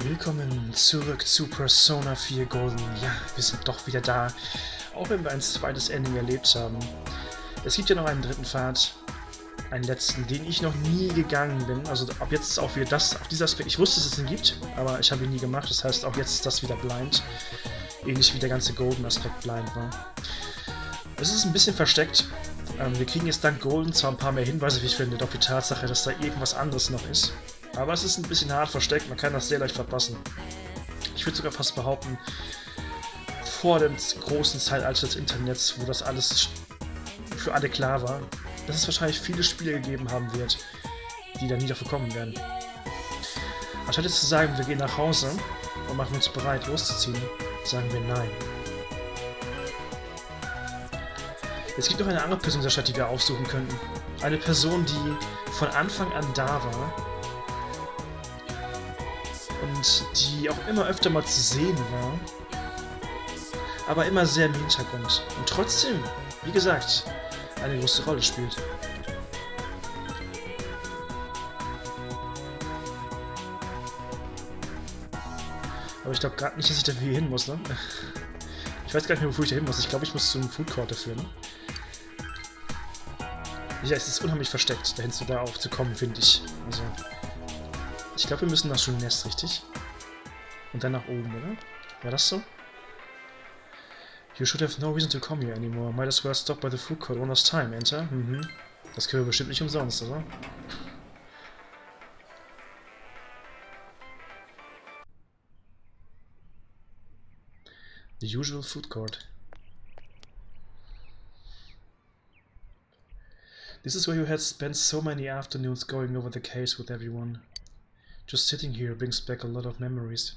Willkommen zurück zu Persona 4 Golden. Ja, wir sind doch wieder da, auch wenn wir ein zweites Ending erlebt haben. Es gibt ja noch einen dritten Pfad, einen letzten, den ich noch nie gegangen bin. Also ab jetzt ist auch wieder das, auf dieser Aspekt. Ich wusste, dass es ihn gibt, aber ich habe ihn nie gemacht. Das heißt, auch jetzt ist das wieder blind. Ähnlich wie der ganze Golden-Aspekt blind war. Es ist ein bisschen versteckt. Wir kriegen jetzt dank Golden zwar ein paar mehr Hinweise, wie ich finde, auf die Tatsache, dass da irgendwas anderes noch ist. Aber es ist ein bisschen hart versteckt, man kann das sehr leicht verpassen. Ich würde sogar fast behaupten, vor dem großen Zeitalter des Internets, wo das alles für alle klar war, dass es wahrscheinlich viele Spiele gegeben haben wird, die da nie dafür kommen werden. Anstatt jetzt zu sagen, wir gehen nach Hause und machen uns bereit, loszuziehen, sagen wir nein. Es gibt noch eine andere Person in der Stadt, die wir aufsuchen könnten. Eine Person, die von Anfang an da war und die auch immer öfter mal zu sehen war, aber immer sehr im Hintergrund und trotzdem, wie gesagt, eine große Rolle spielt. Aber ich glaube gerade nicht, dass ich dafür hier hin muss, ne? Ich weiß gar nicht mehr, wofür ich da hin muss. Ich glaube, ich muss zum Food Court dafür, ne? Ja, es ist unheimlich versteckt, dahin da auch zu kommen, finde ich. Also, ich glaube, wir müssen nach Schulnest, richtig? Und dann nach oben, oder? War das so? You should have no reason to come here anymore. Might as well stop by the food court one last time, enter. Mhm. Das können wir bestimmt nicht umsonst, oder? The usual food court. This is where you had spent so many afternoons going over the case with everyone. Just sitting here brings back a lot of memories.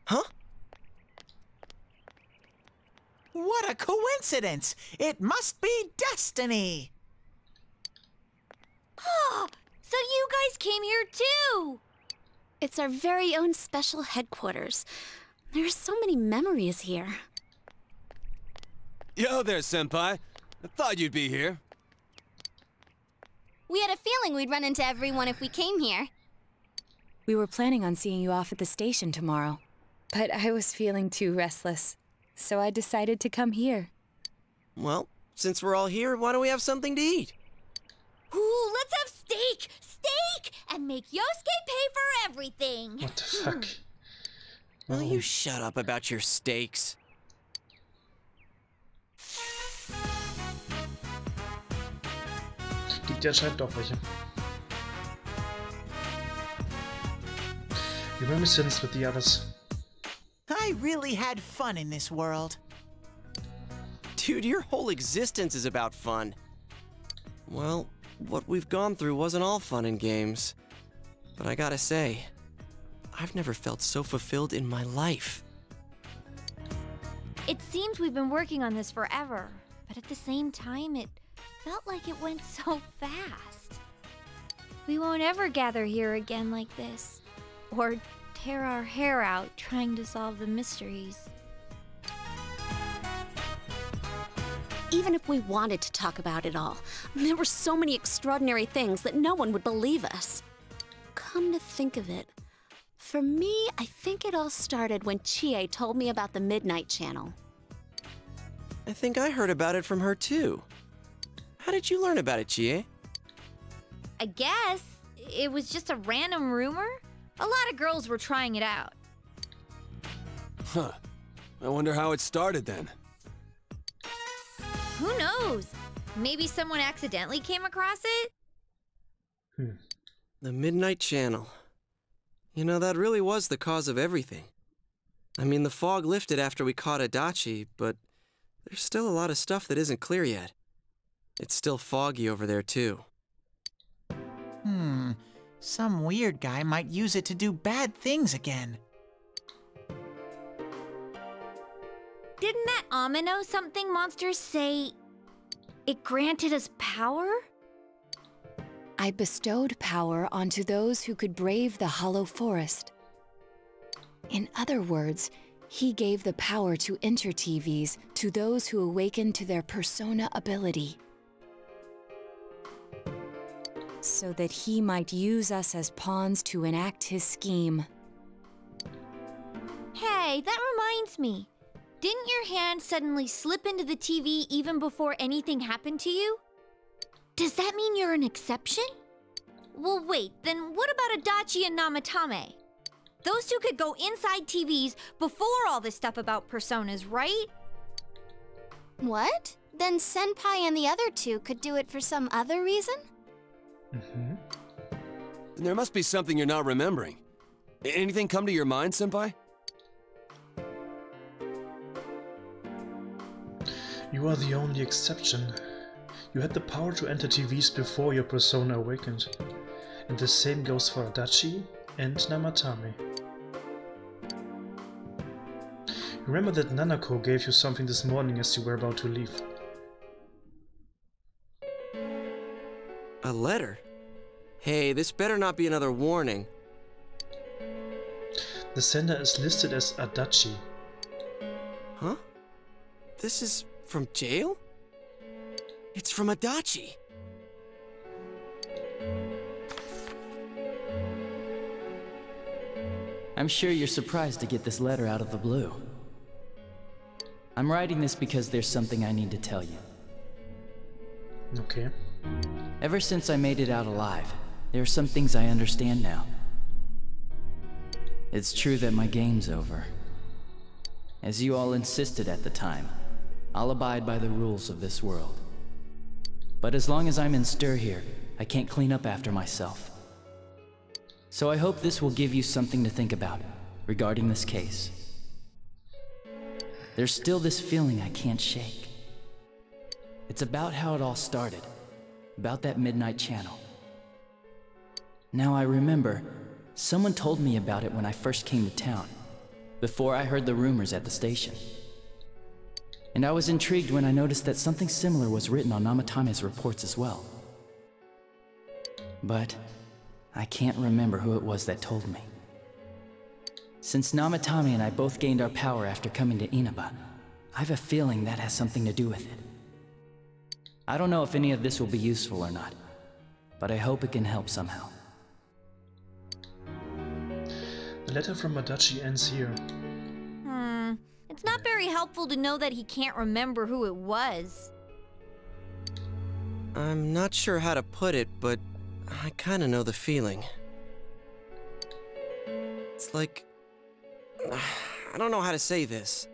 Huh? What a coincidence! It must be destiny! Oh, so you guys came here too! It's our very own special headquarters. There are so many memories here. Yo there, Senpai. I thought you'd be here. We had a feeling we'd run into everyone if we came here. We were planning on seeing you off at the station tomorrow, but I was feeling too restless, so I decided to come here. Well, since we're all here, why don't we have something to eat? Ooh, let's have steak! Steak! And make Yosuke pay for everything! What the fuck? Will you shut up about your steaks? Gibt ja anscheinend doch welche. You reminiscence with the others. I really had fun in this world. Dude, your whole existence is about fun. Well, what we've gone through wasn't all fun and games. But I gotta say, I've never felt so fulfilled in my life. It seems we've been working on this forever, but at the same time, it felt like it went so fast. We won't ever gather here again like this, or tear our hair out trying to solve the mysteries. Even if we wanted to talk about it all, there were so many extraordinary things that no one would believe us. Come to think of it, for me, I think it all started when Chie told me about the Midnight Channel. I think I heard about it from her too. How did you learn about it, Chie? I guess it was just a random rumor. A lot of girls were trying it out. Huh. I wonder how it started then. Who knows? Maybe someone accidentally came across it? The Midnight Channel. You know, that really was the cause of everything. I mean, the fog lifted after we caught Adachi, but there's still a lot of stuff that isn't clear yet. It's still foggy over there, too. Some weird guy might use it to do bad things again. Didn't that Amino something monster say it granted us power? I bestowed power onto those who could brave the hollow forest. In other words, he gave the power to enter TVs to those who awakened to their persona ability. so that he might use us as pawns to enact his scheme. Hey, that reminds me. Didn't your hand suddenly slip into the TV even before anything happened to you? Does that mean you're an exception? Well, wait, then what about Adachi and Namatame? Those two could go inside TVs before all this stuff about personas, right? What? Then Senpai and the other two could do it for some other reason? Mhm. There must be something you're not remembering. Anything come to your mind, Senpai? You are the only exception. You had the power to enter TVs before your persona awakened. And the same goes for Adachi and Namatame. Remember that Nanako gave you something this morning as you were about to leave. A letter? Hey, this better not be another warning. The sender is listed as Adachi. Huh? This is from jail? It's from Adachi. I'm sure you're surprised to get this letter out of the blue. I'm writing this because there's something I need to tell you. Okay. Ever since I made it out alive, there are some things I understand now. It's true that my game's over. As you all insisted at the time, I'll abide by the rules of this world. But as long as I'm in stir here, I can't clean up after myself. So I hope this will give you something to think about regarding this case. There's still this feeling I can't shake. It's about how it all started, about that midnight channel. Now I remember, someone told me about it when I first came to town, before I heard the rumors at the station. And I was intrigued when I noticed that something similar was written on Namatame's reports as well. But I can't remember who it was that told me. Since Namatame and I both gained our power after coming to Inaba, I have a feeling that has something to do with it. I don't know if any of this will be useful or not, but I hope it can help somehow. The letter from Adachi ends here. It's not very helpful to know that he can't remember who it was. I'm not sure how to put it, but I kinda know the feeling. It's like... I don't know how to say this.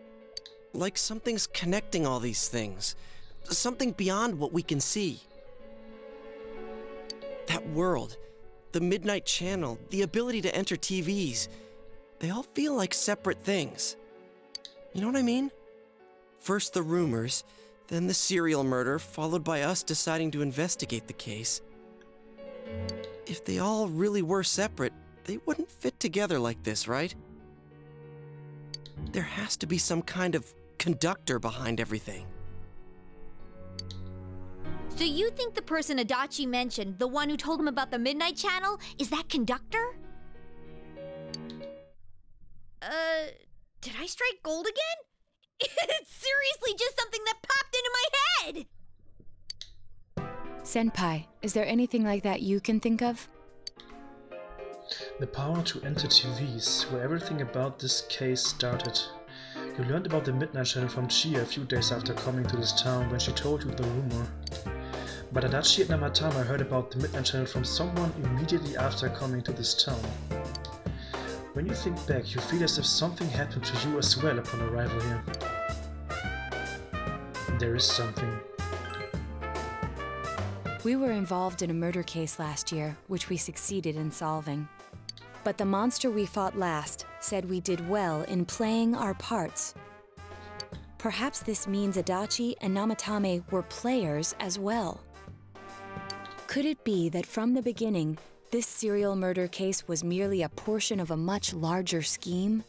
Like something's connecting all these things. Something beyond what we can see. That world, the Midnight Channel, the ability to enter TVs, they all feel like separate things. You know what I mean? First the rumors, then the serial murder, followed by us deciding to investigate the case. If they all really were separate, they wouldn't fit together like this, right? There has to be some kind of conductor behind everything. So you think the person Adachi mentioned, the one who told him about the Midnight Channel, is that conductor? Did I strike gold again? It's seriously just something that popped into my head! Senpai, is there anything like that you can think of? The power to enter TVs, where everything about this case started. You learned about the Midnight Channel from Chia a few days after coming to this town when she told you the rumor. But Adachi and Namatama heard about the Midnight Channel from someone immediately after coming to this town. When you think back, you feel as if something happened to you as well upon arrival here. There is something. We were involved in a murder case last year, which we succeeded in solving. But the monster we fought last said we did well in playing our parts. Perhaps this means Adachi and Namatame were players as well. Could it be that from the beginning, this serial murder case was merely a portion of a much larger scheme?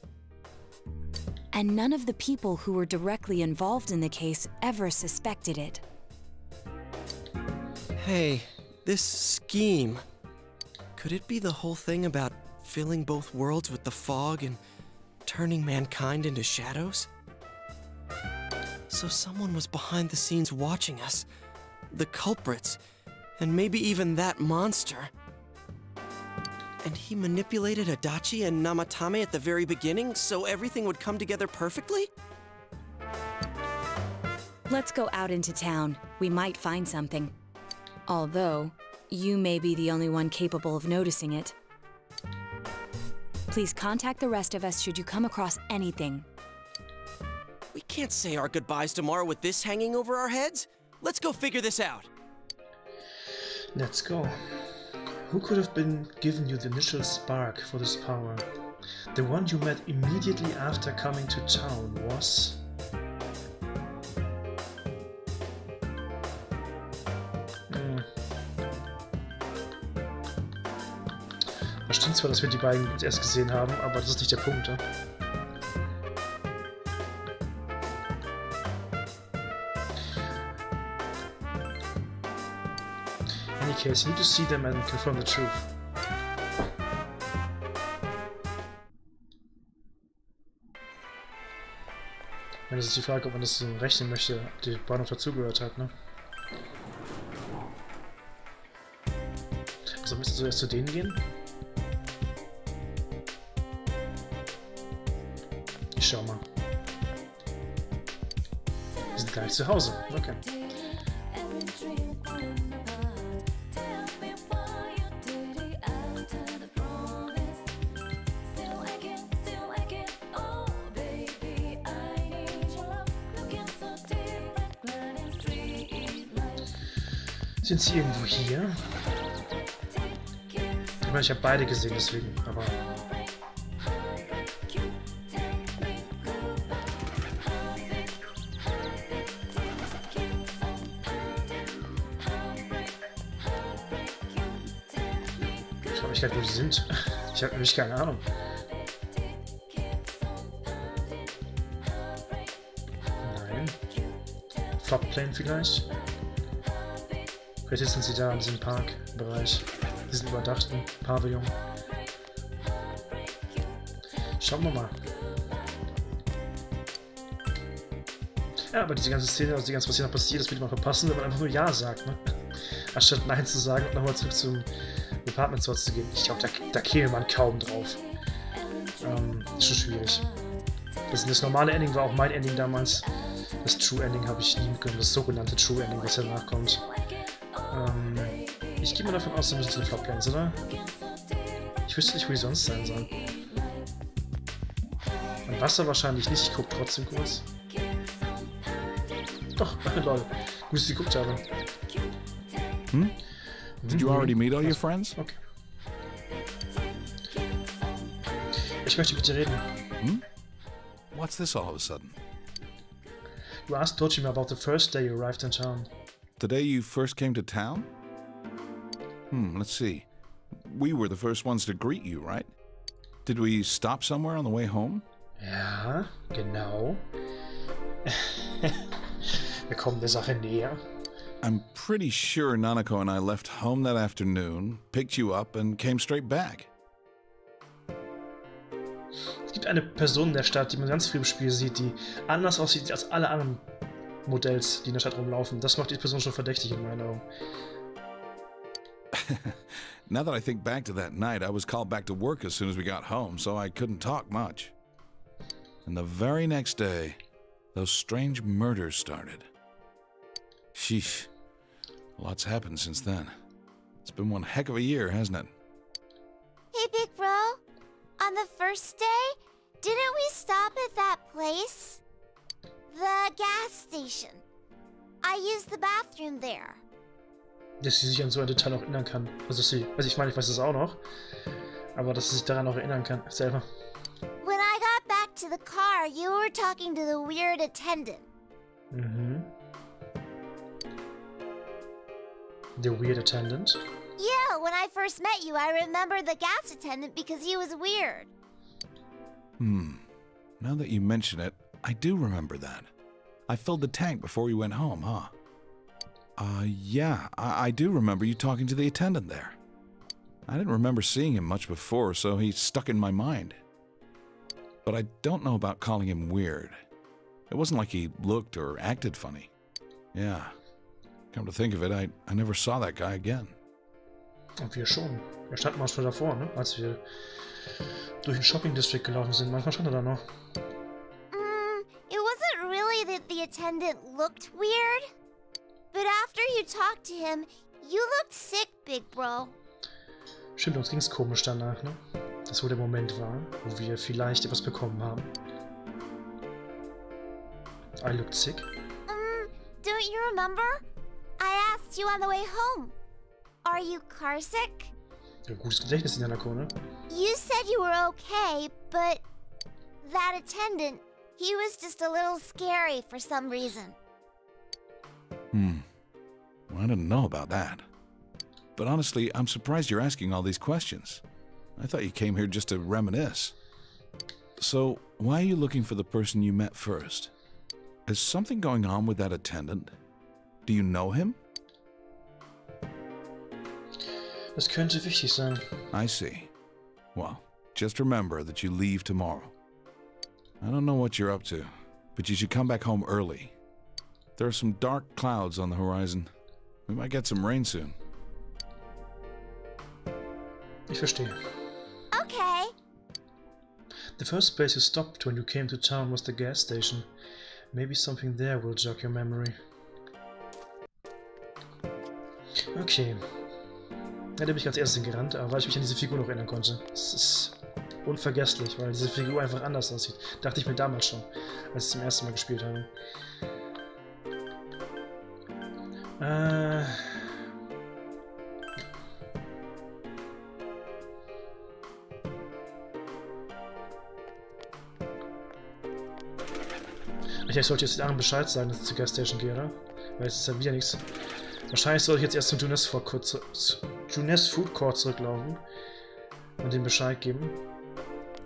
And none of the people who were directly involved in the case ever suspected it. Hey, this scheme. Could it be the whole thing about filling both worlds with the fog and turning mankind into shadows? So someone was behind the scenes watching us. The culprits. And maybe even that monster. And he manipulated Adachi and Namatame at the very beginning, so everything would come together perfectly? Let's go out into town. We might find something. Although, you may be the only one capable of noticing it. Please contact the rest of us should you come across anything. We can't say our goodbyes tomorrow with this hanging over our heads. Let's go figure this out. Let's go. Who could have been giving you the initial spark for this power? The one you met immediately after coming to town was... Da stimmt zwar, dass wir die beiden erst gesehen haben, aber das ist nicht der Punkt, ja? In any case, you need to see them and confirm the truth. Das ist die Frage, ob man das so rechnen möchte, ob die Bahnhof dazugehört hat, ne? Also müsstest du erst zu denen gehen? Ich schau mal. Wir sind gleich zu Hause. Okay. Sind sie irgendwo hier? Ich meine, ich habe beide gesehen, deswegen, aber... Ich frage mich gar nicht, wo die sind. Ich habe nämlich keine Ahnung. Nein. Floodplane vielleicht? Vielleicht sind sie da in diesem Parkbereich, diesen überdachten Pavillon. Schauen wir mal. Ja, aber diese ganze Szene, also die ganze, was hier noch passiert, das wird man verpassen, wenn man einfach nur Ja sagt, ne? Anstatt Nein zu sagen und nochmal zurück zum Department Store zu gehen. Ich glaube, da käme man kaum drauf. Ist schon schwierig. Das normale Ending war auch mein Ending damals. Das True Ending habe ich nie mitgenommen, das sogenannte True Ending, was danach kommt. Ich gehe mal davon aus, da müssen es Flopplanes, oder? Ich wüsste nicht, wo die sonst sein sollen. Am Wasser wahrscheinlich nicht, ich gucke trotzdem kurz. Doch, lol. Gut, dass ich geguckt habe. Hm? Did you already meet all your friends? Okay. Ich möchte mit dir reden. Hmm? What's this all of a sudden? You asked Dojima about the first day you arrived in town. The day you first came to town? Let's see. We were the first ones to greet you, right? Did we stop somewhere on the way home? Ja, genau. Wir kommen der Sache näher. I'm pretty sure Nanako and I left home that afternoon, picked you up, and came straight back. Es gibt eine Person in der Stadt, die man ganz früh im Spiel sieht, die anders aussieht als alle anderen Modells, die in der Stadt rumlaufen. Das macht die Person schon verdächtig in meinen Augen. Now that I think back to that night, I was called back to work as soon as we got home, so I couldn't talk much. And the very next day, those strange murders started. Sheesh. Lots happened since then. It's been one heck of a year, hasn't it? Hey, big bro. On the first day, didn't we stop at that place? The gas station. I used the bathroom there. Dass sie sich an so ein Detail auch erinnern kann. Also ich meine, ich weiß das auch noch. Aber dass sie sich daran auch erinnern kann, selber. When I got back to the car, you were talking to the weird attendant. Mhm. The weird attendant? Yeah, when I first met you, I remember the gas attendant because he was weird. Now that you mention it, I do remember that. I filled the tank before we went home, huh? Yeah, I do remember you talking to the attendant there. I didn't remember seeing him much before, so he stuck in my mind. But I don't know about calling him weird. It wasn't like he looked or acted funny. Yeah, Come to think of it, I never saw that guy again. Und wir schon. Er stand mal schon davor, ne? Als wir durch den Shopping District gelaufen sind. Manchmal stand er da noch. It wasn't really that the attendant looked weird. But after you talked to him, you looked sick, Big Bro. Stimmt, uns ging's komisch danach, ne? Das wohl der Moment war, wo wir vielleicht etwas bekommen haben. I looked sick. Don't you remember? I asked you on the way home. Are you car sick? Ja, gutes Gedächtnis in Hanako, ne? You said you were okay, but that attendant, he was just a little scary for some reason. Well, I didn't know about that. But honestly, I'm surprised you're asking all these questions. I thought you came here just to reminisce. So, why are you looking for the person you met first? Is something going on with that attendant? Do you know him? Das könnte wichtig sein. I see. Well, just remember that you leave tomorrow. I don't know what you're up to, but you should come back home early. There are some dark clouds on the horizon. We might get some rain soon. Ich verstehe. Okay. The first place you stopped when you came to town was the gas station. Maybe something there will jog your memory. Okay. Ja, da bin ich als erstes hingerannt, aber weil ich mich an diese Figur noch erinnern konnte. Es ist unvergesslich, weil diese Figur einfach anders aussieht. Dachte ich mir damals schon, als ich zum ersten Mal gespielt habe. Ich sollte jetzt den anderen Bescheid sagen, dass ich zur Gasstation gehe, oder? Weil es ist ja wieder nichts. Wahrscheinlich sollte ich jetzt erst zum Junes Food Court zurücklaufen und dem Bescheid geben.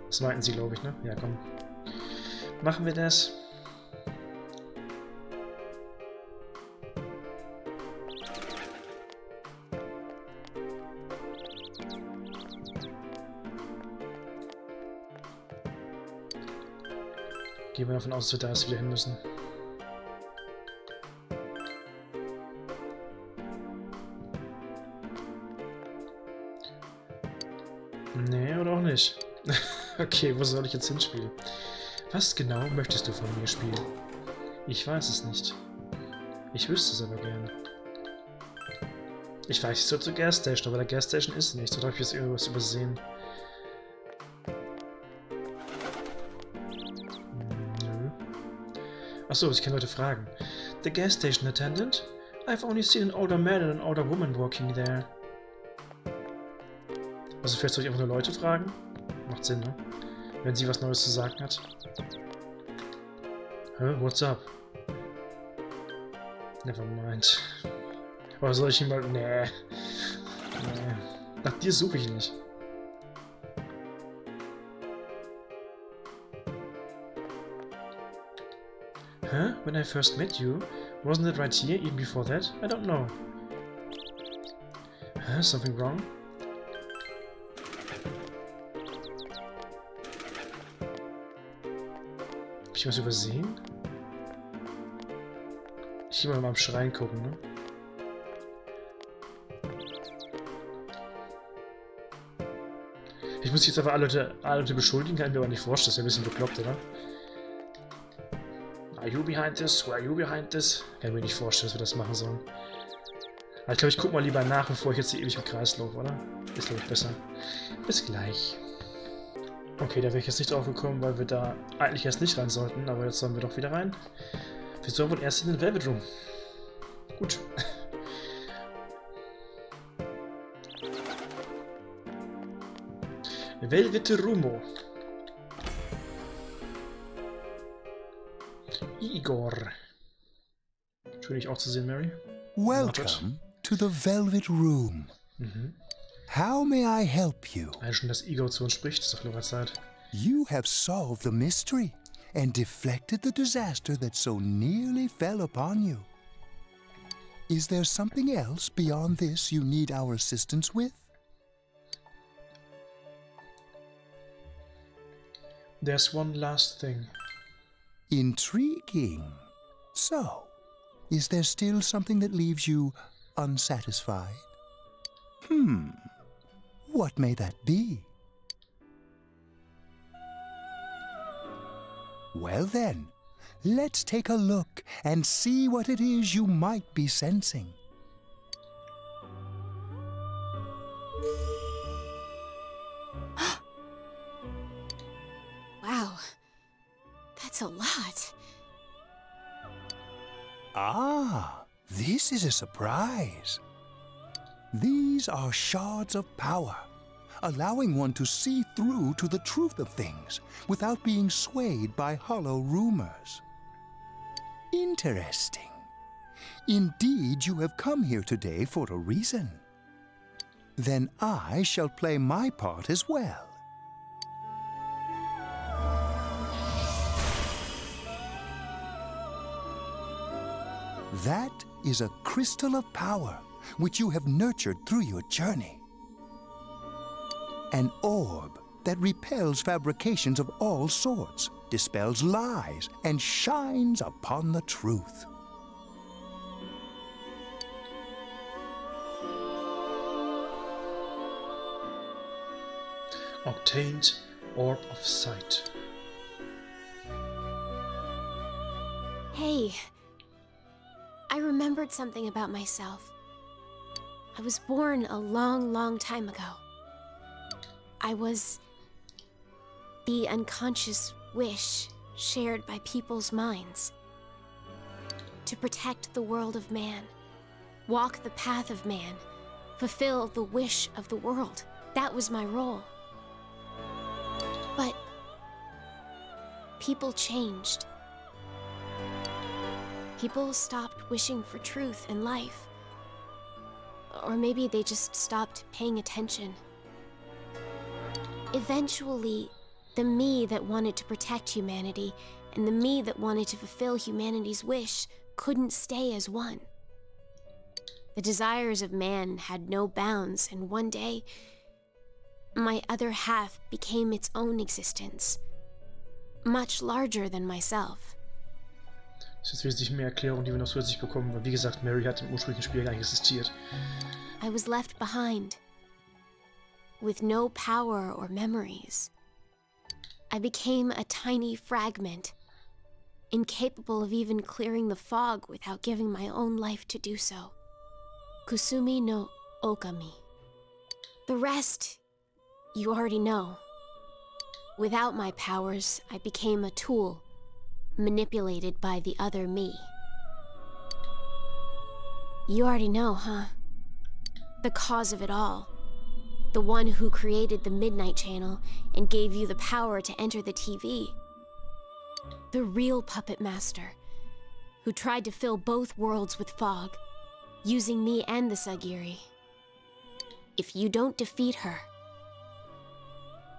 Das meinten sie, glaube ich, ne? Ja, komm. Machen wir das. Gehen wir davon aus, dass wir da erst wieder hin müssen. Nee, oder auch nicht. Okay, wo soll ich jetzt hinspielen? Was genau möchtest du von mir spielen? Ich weiß es nicht. Ich wüsste es aber gern. Ich weiß, ich soll zur Gasstation, aber der Gasstation ist nichts. Oder habe ich jetzt irgendwas übersehen? Achso, ich kann Leute fragen. The gas station attendant? I've only seen an older man and an older woman walking there. Also vielleicht soll ich einfach nur Leute fragen? Macht Sinn, ne? Wenn sie was Neues zu sagen hat. Hä? What's up? Never mind. Oder soll ich ihn mal... Nee. Nee. Nach dir suche ich nicht. Huh? When I first met you? Wasn't it right here, even before that? I don't know. Huh? Something wrong? Hab ich was übersehen? Ich geh mal im Schrein gucken, ne? Ich muss jetzt aber alle Leute beschuldigen, kann ich mir aber nicht vorstellen. Das ist ja ein bisschen bekloppt, oder? Are you behind this? Who are you behind this? Kann ich mir nicht vorstellen, dass wir das machen sollen. Aber ich glaube, ich gucke mal lieber nach, bevor ich jetzt hier ewig im Kreis laufe, oder? Ist, glaube ich, besser. Bis gleich. Okay, da wäre ich jetzt nicht drauf gekommen, weil wir da eigentlich erst nicht rein sollten, aber jetzt sollen wir doch wieder rein. Wir sollen wohl erst in den Velvet Room. Gut. Velvet Roomo. Igor. Schön, dich auch zu sehen, Mary. Welcome to the Velvet Room. How may I help you? Also schon, dass Igor zu uns spricht, ist doch nur Zeit. You have solved the mystery and deflected the disaster that so nearly fell upon you. Is there something else beyond this you need our assistance with? There's one last thing. Intriguing. So, Is there still something that leaves you unsatisfied? What may that be? Well then, let's take a look and see what it is you might be sensing. Wow, that's a lot. Ah, this is a surprise. These are shards of power, allowing one to see through to the truth of things without being swayed by hollow rumors. Interesting. Indeed, you have come here today for a reason. Then I shall play my part as well. That is a crystal of power which you have nurtured through your journey. An orb that repels fabrications of all sorts, dispels lies, and shines upon the truth. Obtained Orb of Sight. Hey, I remembered something about myself. I was born a long, long time ago. I was the unconscious wish shared by people's minds. To protect the world of man, walk the path of man, fulfill the wish of the world. That was my role. But people changed. People stopped wishing for truth in life. Or maybe they just stopped paying attention. Eventually, the me that wanted to protect humanity and the me that wanted to fulfill humanity's wish couldn't stay as one. The desires of man had no bounds, and one day, my other half became its own existence, much larger than myself. Das ist jetzt wesentlich mehr Erklärung, die wir noch zusätzlich bekommen, weil wie gesagt, Mary hat im ursprünglichen Spiel gar nicht existiert. I was left behind, with no power or memories. I became a tiny fragment, incapable of even clearing the fog without giving my own life to do so. Kusumi no Okami. The rest, you already know. Without my powers, I became a tool, manipulated by the other me. You already know, huh? The cause of it all. The one who created the Midnight Channel and gave you the power to enter the TV. The real puppet master, who tried to fill both worlds with fog, using me and the Sagiri. If you don't defeat her,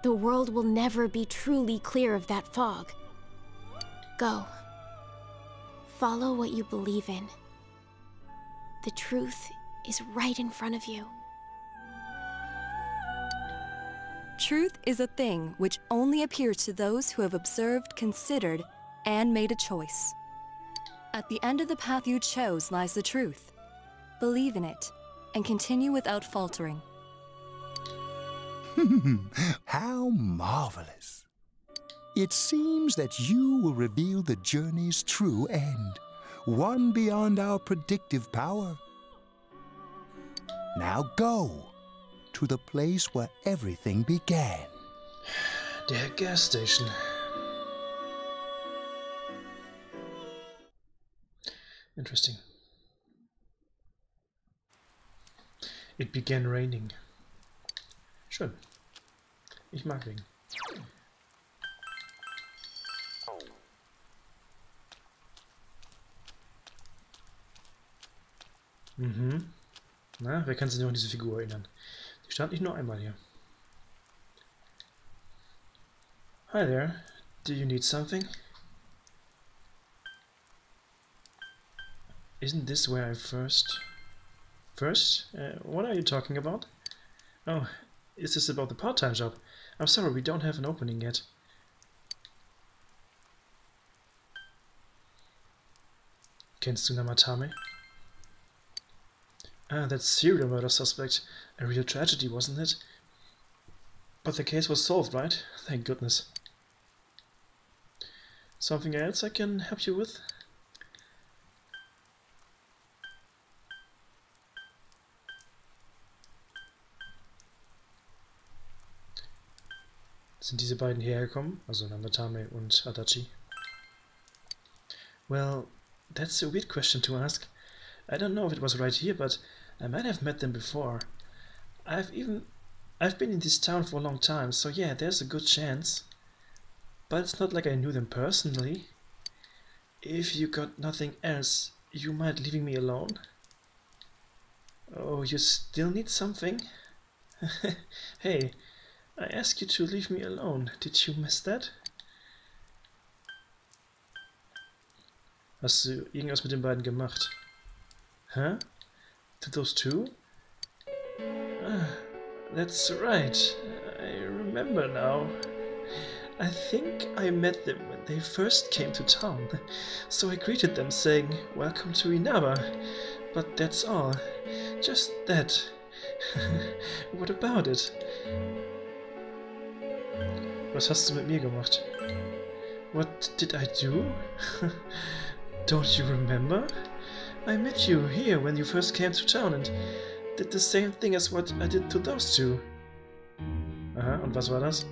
the world will never be truly clear of that fog. Go. Follow what you believe in. The truth is right in front of you. Truth is a thing which only appears to those who have observed, considered, and made a choice. At the end of the path you chose lies the truth. Believe in it, and continue without faltering. How marvelous. It seems that you will reveal the journey's true end, one beyond our predictive power. Now go to the place where everything began. Der gas station. Interesting. It began raining. Schön. Ich mag Regen. Mhm. Na, wer kann sich noch an diese Figur erinnern? Die stand nicht nur einmal hier. Hi there. Do you need something? Isn't this where I first... what are you talking about? Oh, is this about the part-time job? I'm sorry, we don't have an opening yet. Kennst du Namatame? Ah, that serial murder suspect. A real tragedy, wasn't it? But the case was solved, right? Thank goodness. Something else I can help you with? Sind diese beiden hierher gekommen? Also Namatame und Adachi? Well, that's a weird question to ask. I don't know if it was right here, but I might have met them before. I've been in this town for a long time, so yeah, there's a good chance. But it's not like I knew them personally. If you got nothing else, you mind leaving me alone? Oh, you still need something? Hey, I asked you to leave me alone. Did you miss that? Hast du irgendwas mit den beiden gemacht? Huh? To those two? Ah, that's right. I remember now. I think I met them when they first came to town. So I greeted them saying, "Welcome to Inaba." But that's all. Just that. What about it? Was hast du mit mir gemacht? What did I do? Don't you remember? I met you here when you first came to town and did the same thing as what I did to those two. Aha, und was war das?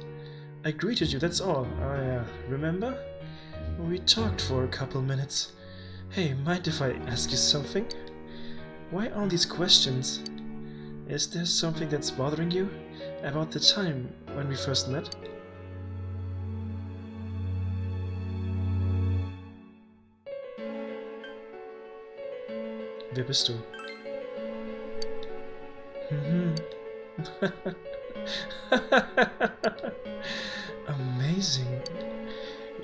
I greeted you, that's all. Ah yeah, remember? We talked for a couple minutes. Hey, mind if I ask you something? Why all these questions? Is there something that's bothering you about the time when we first met? Wer bist du? Amazing.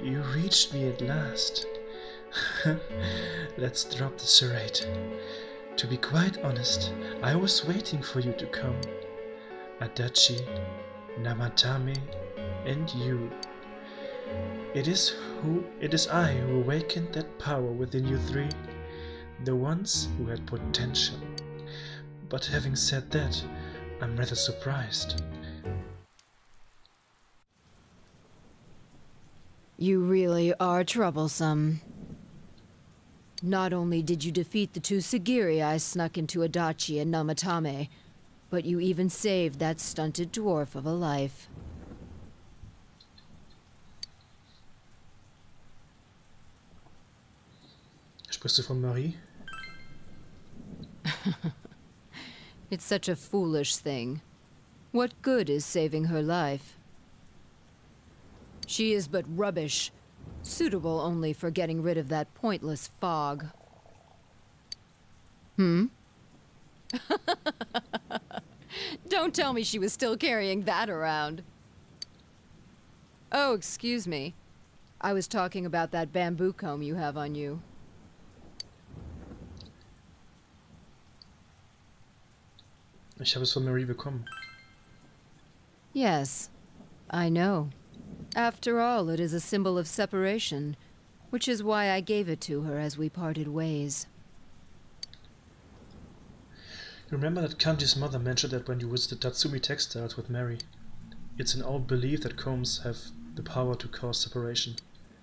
You reached me at last. Let's drop the charade. To be quite honest, I was waiting for you to come. Adachi, Namatame, and you. It is I who awakened that power within you three. The ones who had potential. But having said that, I'm rather surprised. You really are troublesome. Not only did you defeat the two Sagiri I snuck into Adachi and Namatame, but you even saved that stunted dwarf of a life. Sprichst du von Marie? It's such a foolish thing. What good is saving her life? She is but rubbish, suitable only for getting rid of that pointless fog. Don't tell me she was still carrying that around. Oh, excuse me. I was talking about that bamboo comb you have on you. Ich habe es von Marie bekommen. Yes, I know. After all, it is a symbol of separation, which is why I gave it to her as we parted ways. You remember that Kanji's mother mentioned that when you visited Tatsumi Textiles with Mary? It's an old belief that combs have the power to cause separation.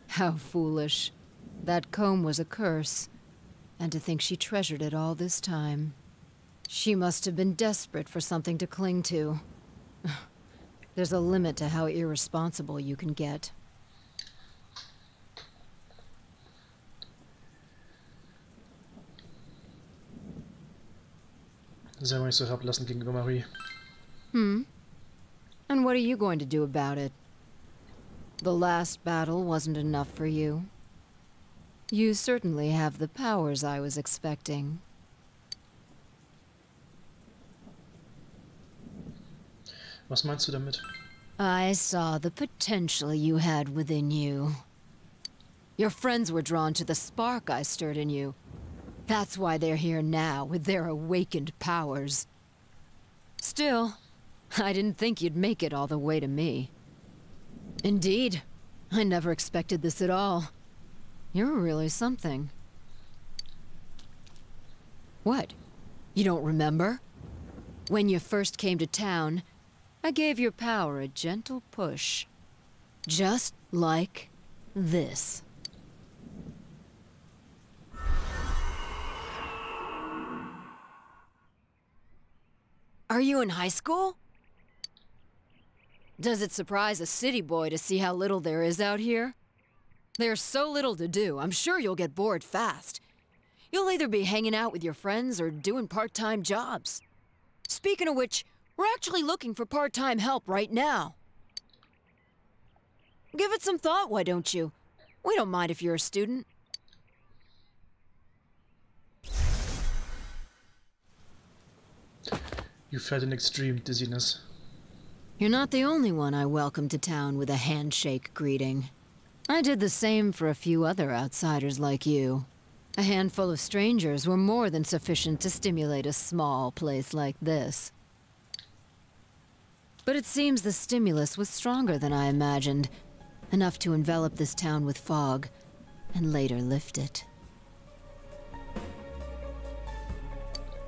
How foolish. That comb was a curse, and to think she treasured it all this time. She must have been desperate for something to cling to. There's a limit to how irresponsible you can get. Sei mal nicht so herablassend gegenüber Marie. And what are you going to do about it? The last battle wasn't enough for you. You certainly have the powers I was expecting. Was meinst du damit? I saw the potential you had within you. Your friends were drawn to the spark I stirred in you. That's why they're here now, with their awakened powers. Still, I didn't think you'd make it all the way to me. Indeed, I never expected this at all. You're really something. What? You don't remember? When you first came to town, I gave your power a gentle push. Just like this. Are you in high school? Does it surprise a city boy to see how little there is out here? There's so little to do, I'm sure you'll get bored fast. You'll either be hanging out with your friends or doing part-time jobs. Speaking of which, we're actually looking for part-time help right now. Give it some thought, why don't you? We don't mind if you're a student. You felt an extreme dizziness. You're not the only one I welcomed to town with a handshake greeting. I did the same for a few other outsiders like you. A handful of strangers were more than sufficient to stimulate a small place like this. But it seems the stimulus was stronger than I imagined, enough to envelop this town with fog, and later lift it.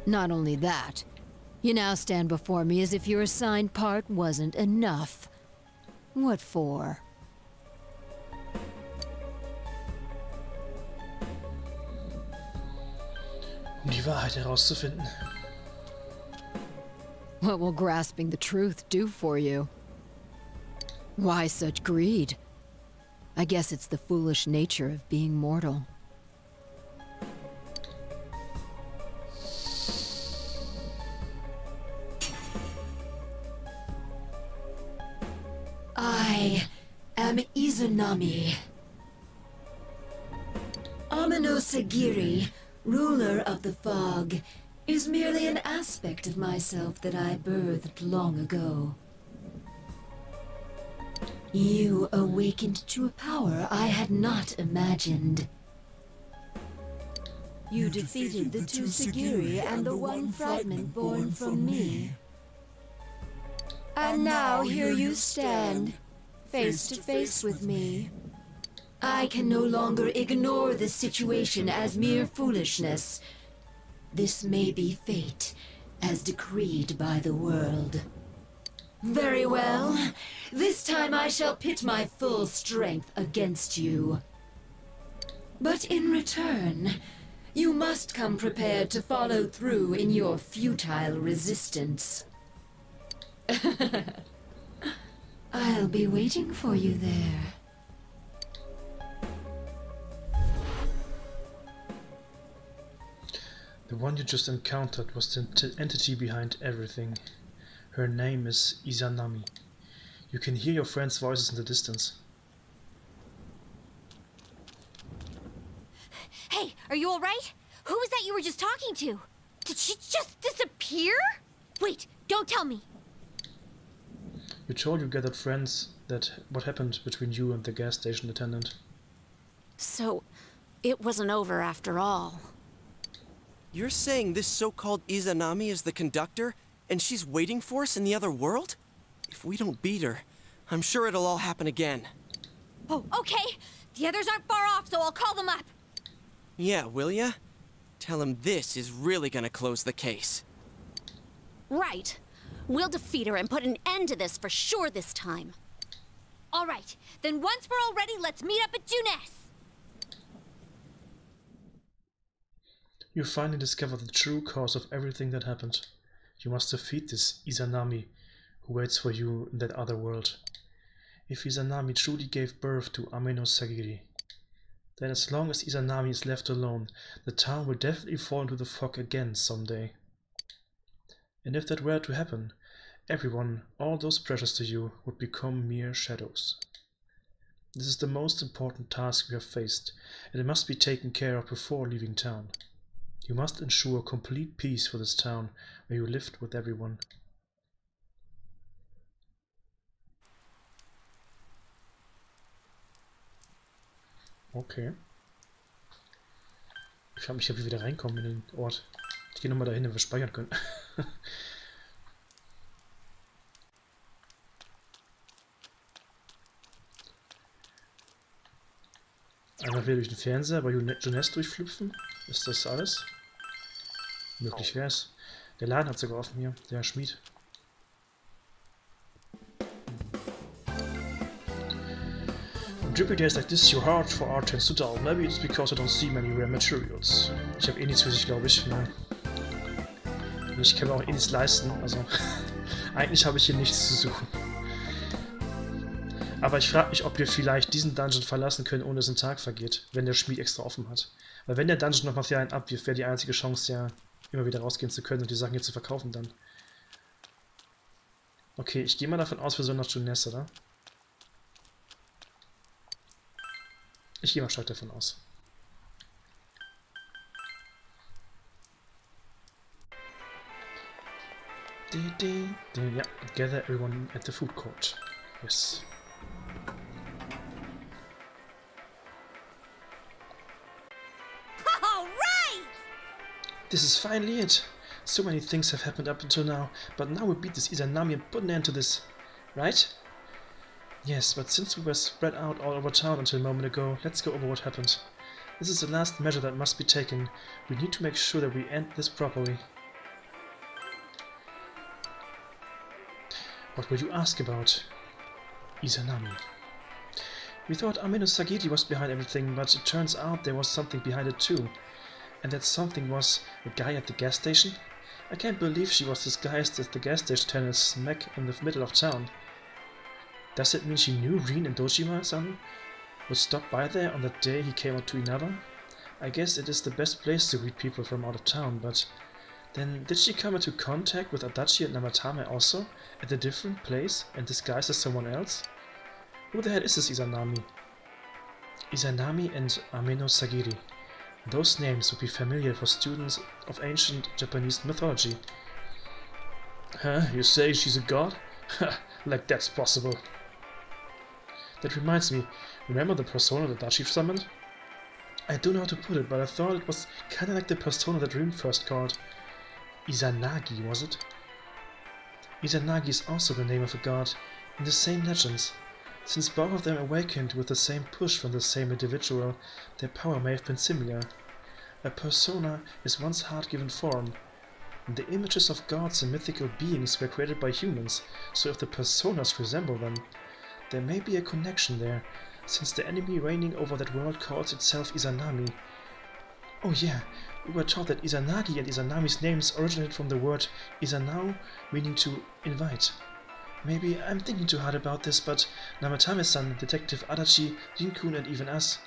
Not only that, you now stand before me as if your assigned part wasn't enough. What for? Um die Wahrheit herauszufinden. What will grasping the truth do for you? Why such greed? I guess it's the foolish nature of being mortal. I am Izanami. Amino Sagiri, ruler of the fog, is merely an aspect of myself that I birthed long ago. You awakened to a power I had not imagined. You defeated the two Sagiri and the one fragment born from me. And now here you stand, face to face with me. I can no longer ignore this situation as mere foolishness. This may be fate, as decreed by the world. Very well. This time I shall pit my full strength against you. But in return, you must come prepared to follow through in your futile resistance. I'll be waiting for you there. The one you just encountered was the entity behind everything. Her name is Izanami. You can hear your friends' voices in the distance. Hey, are you alright? Who was that you were just talking to? Did she just disappear? Wait, don't tell me. You told you gathered friends that what happened between you and the gas station attendant. So, it wasn't over after all. You're saying this so-called Izanami is the conductor, and she's waiting for us in the other world? If we don't beat her, I'm sure it'll all happen again. Oh, okay. The others aren't far off, so I'll call them up. Yeah, will ya? Tell him this is really gonna close the case. Right. We'll defeat her and put an end to this for sure this time. All right. Then once we're all ready, let's meet up at Junes. You finally discover the true cause of everything that happened. You must defeat this Izanami who waits for you in that other world. If Izanami truly gave birth to Amino Sagiri, then as long as Izanami is left alone, the town will definitely fall into the fog again someday. And if that were to happen, everyone, all those precious to you, would become mere shadows. This is the most important task we have faced, and it must be taken care of before leaving town. You must ensure complete peace for this town, where you lived with everyone. Okay. Ich frage mich, ob wir wieder reinkommen in den Ort. Ich gehe nochmal dahin, wenn wir speichern können. Einmal wieder durch den Fernseher bei Junes durchflüpfen. Ist das alles? Möglich wär's. Der Laden hat sogar offen hier, der Schmied. On drippy days like this, your heart for art tends to dull. Maybe it's because I don't see many rare materials. Ich habe eh nichts für sich, glaube ich. Nein. Ich kann mir auch eh nichts leisten, also eigentlich habe ich hier nichts zu suchen. Aber ich frage mich, ob wir vielleicht diesen Dungeon verlassen können, ohne dass ein Tag vergeht, wenn der Schmied extra offen hat. Weil wenn der Dungeon noch Materialien abwirft, wäre die einzige Chance ja, immer wieder rausgehen zu können und die Sachen hier zu verkaufen dann. Okay, ich gehe mal davon aus, wir sollen nach Juness, oder? Ich gehe mal stark davon aus. Ja, gather everyone at the food court. Yes. This is finally it! So many things have happened up until now, but now we beat this Izanami and put an end to this, right? Yes, but since we were spread out all over town until a moment ago, let's go over what happened. This is the last measure that must be taken. We need to make sure that we end this properly. What will you ask about? Izanami. We thought Amino Sagiri was behind everything, but it turns out there was something behind it too. And that something was a guy at the gas station? I can't believe she was disguised as the gas station tenant smack in the middle of town. Does it mean she knew Rin and Dojima-san would stop by there on the day he came out to Inaba? I guess it is the best place to greet people from out of town, but then did she come into contact with Adachi and Namatame also, at a different place, and disguised as someone else? Who the hell is this Izanami? Izanami and Amino Sagiri. Those names would be familiar for students of ancient Japanese mythology. Huh? You say she's a god? Ha! Like that's possible. That reminds me, remember the persona that Adachi summoned? I don't know how to put it, but I thought it was kinda like the persona that Rin first called. Izanagi, was it? Izanagi is also the name of a god, in the same legends. Since both of them awakened with the same push from the same individual, their power may have been similar. A persona is one's heart-given form. The images of gods and mythical beings were created by humans, so if the personas resemble them, there may be a connection there, since the enemy reigning over that world calls itself Izanami. Oh yeah, we were taught that Izanagi and Izanami's names originated from the word Izanao, meaning to invite. Maybe I'm thinking too hard about this, but Namatame-san, Detective Adachi, Rin-kun and even us,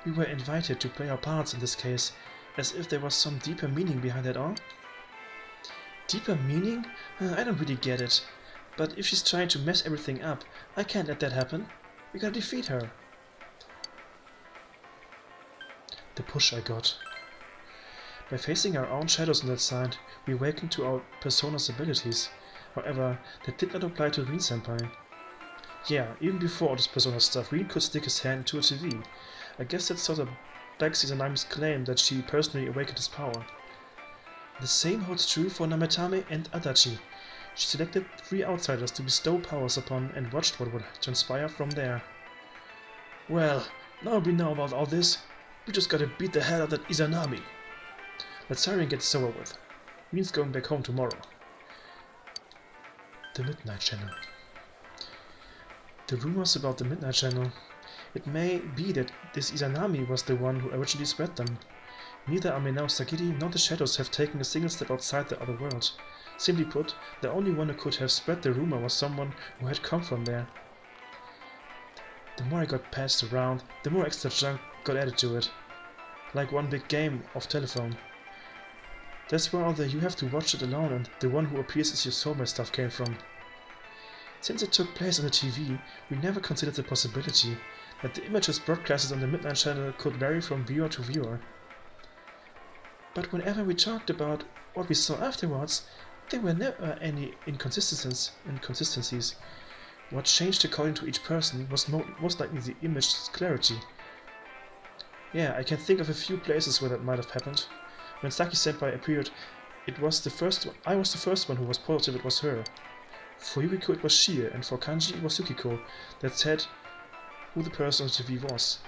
we were invited to play our parts in this case, as if there was some deeper meaning behind it all. Deeper meaning? I don't really get it. But if she's trying to mess everything up, I can't let that happen. We gotta defeat her. The push I got. By facing our own shadows on that side, we awakened to our persona's abilities. However, that did not apply to Rin-senpai. Yeah, even before all this persona stuff, Rin could stick his hand into a TV. I guess that sort of backs Izanami's claim that she personally awakened his power. The same holds true for Namatame and Adachi. She selected 3 outsiders to bestow powers upon and watched what would transpire from there. Well, now we know about all this, we just gotta beat the hell out of that Izanami. Let's hurry and get this over with. Rin's going back home tomorrow. The Midnight Channel. The rumors about the Midnight Channel. It may be that this Izanami was the one who originally spread them. Neither Amino Sagiri nor the Shadows have taken a single step outside the other world. Simply put, the only one who could have spread the rumor was someone who had come from there. The more I got passed around, the more extra junk got added to it. Like one big game of telephone. That's where all the you have to watch it alone and the one who appears as your soulmate stuff came from. Since it took place on the TV, we never considered the possibility that the images broadcasted on the Midnight Channel could vary from viewer to viewer. But whenever we talked about what we saw afterwards, there were never any inconsistencies. What changed according to each person was most likely the image's clarity. Yeah, I can think of a few places where that might have happened. When Saki-senpai appeared, I was the first one who was positive it was her. For Yuriko it was Shie, and for Kanji it was Yukiko that said who the person on the TV was.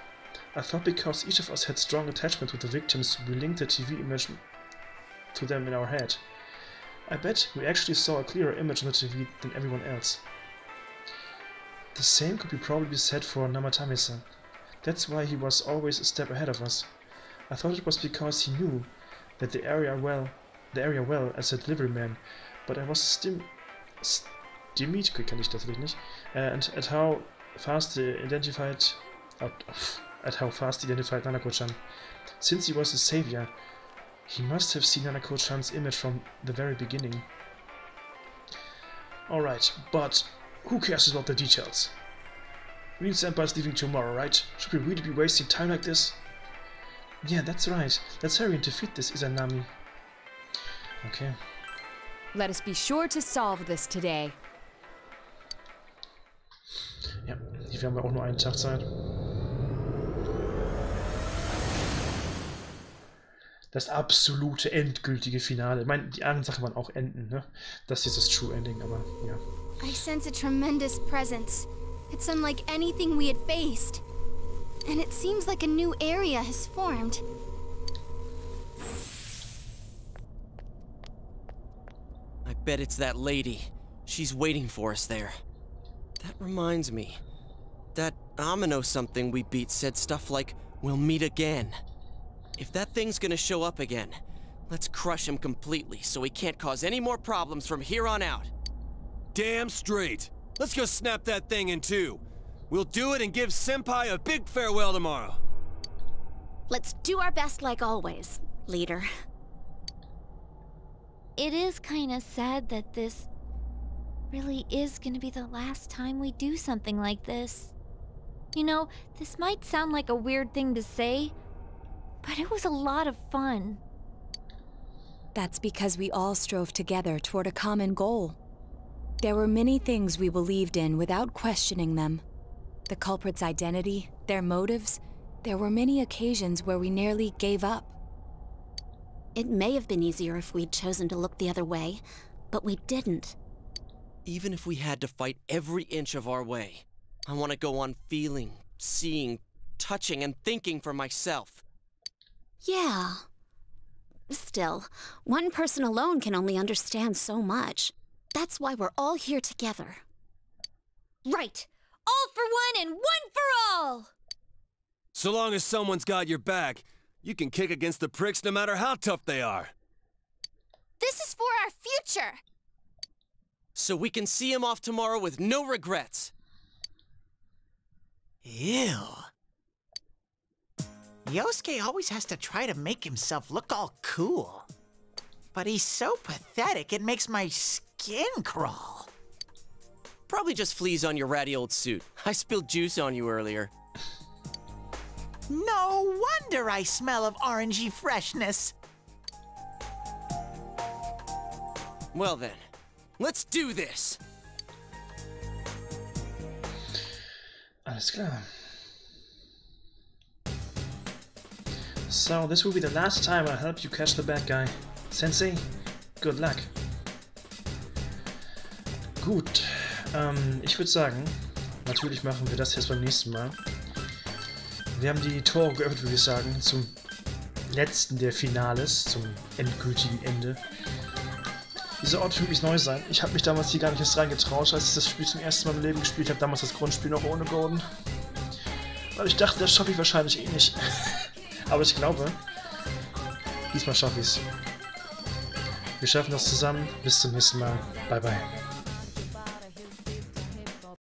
I thought because each of us had strong attachment with the victims, we linked the TV image to them in our head. I bet we actually saw a clearer image on the TV than everyone else. The same could probably be said for Namatame-san. That's why he was always a step ahead of us. I thought it was because he knew that the area well as a delivery man, but I was stymied, kann ich tatsächlich nicht, and at how fast he identified Nanako-chan. Since he was a savior, he must have seen Nanako-chan's image from the very beginning. Alright, but who cares about the details? Rin-senpai's leaving tomorrow, right? Should we really be wasting time like this? Yeah, that's right. Let's hurry and defeat this Izanami. Okay. Let us be sure to solve this today. Ja, hier haben wir auch nur einen Tag Zeit. Das absolute, endgültige Finale. Ich meine, die anderen Sachen waren auch Enden, ne? Das ist das True Ending, aber ja. I sense a tremendous presence. It's unlike anything we had faced. And it seems like a new area has formed. I bet it's that lady. She's waiting for us there. That reminds me. That Amino something we beat said stuff like, "We'll meet again." If that thing's gonna show up again, let's crush him completely so he can't cause any more problems from here on out. Damn straight. Let's go snap that thing in two. We'll do it and give Senpai a big farewell tomorrow. Let's do our best like always, leader. It is kind of sad that this really is gonna be the last time we do something like this. You know, this might sound like a weird thing to say, but it was a lot of fun. That's because we all strove together toward a common goal. There were many things we believed in without questioning them. The culprit's identity, their motives. There were many occasions where we nearly gave up. It may have been easier if we'd chosen to look the other way, but we didn't. Even if we had to fight every inch of our way, I want to go on feeling, seeing, touching, and thinking for myself. Yeah. Still, one person alone can only understand so much. That's why we're all here together. Right! All for one and one for all! So long as someone's got your back, you can kick against the pricks no matter how tough they are. This is for our future! So we can see him off tomorrow with no regrets. Ew. Yosuke always has to try to make himself look all cool. But he's so pathetic, it makes my skin crawl. Probably just fleas on your ratty old suit. I spilled juice on you earlier. No wonder I smell of orangey freshness. Well then, let's do this! Alles klar. So, this will be the last time I help you catch the bad guy. Sensei, good luck. Gut, ich würde sagen, natürlich machen wir das jetzt beim nächsten Mal. Wir haben die Tore geöffnet, würde ich sagen, zum letzten der Finales, zum endgültigen Ende. Dieser Ort wird mich neu sein. Ich habe mich damals hier gar nicht erst reingetraut, als ich das Spiel zum ersten Mal im Leben gespielt habe. Damals das Grundspiel noch ohne Gordon. Weil ich dachte, das schaffe ich wahrscheinlich eh nicht. Aber ich glaube, diesmal schaffe ich es. Wir schaffen das zusammen. Bis zum nächsten Mal. Bye, bye.